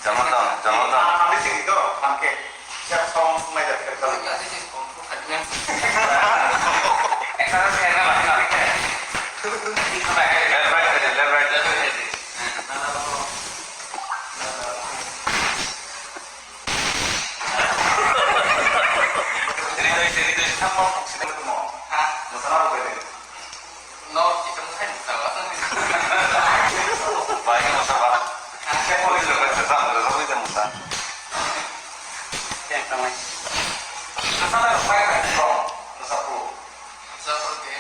Jangan dong. Habis itu pakai siap song meja kerja. Sekarang saya nggak pakai. Left right aja, left right aja. Jadi sama sudah ketemu. Hah? Masalah apa ini? No, kita mungkin salah. Baiknya masalah. Saya mau itu bersama, bersama itu musa. Ya, kamai. Masalah apa ya? Bro, bersama. Seperti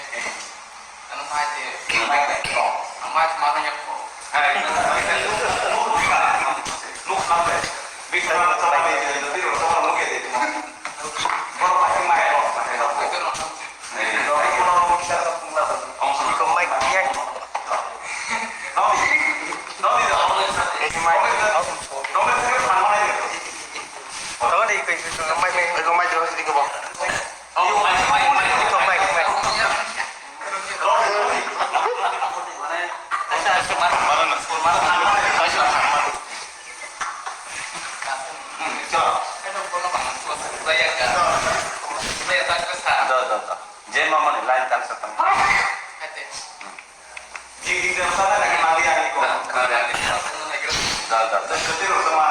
anu mati. Baik, bro. Amat marahnya kok. Hai, lu kenapa? Bisa masalah ini itu tidak sama lu gitu itu. Bro, pakai mic bro, pakai mic. Itu nonton. Nih, kalau bisa semua. Om Ke mic dia. Nomi dah. Ini mic. Nomi saya mana ini? Tahu deh ke itu mic mic. Aku mic terus di kebawah. Oh, main. Itu mic mic. Mana nak? Dah. Jangan mama ni lain kan setengah. Di sana lagi mali yang ikut. Dah. Dan ketir sama.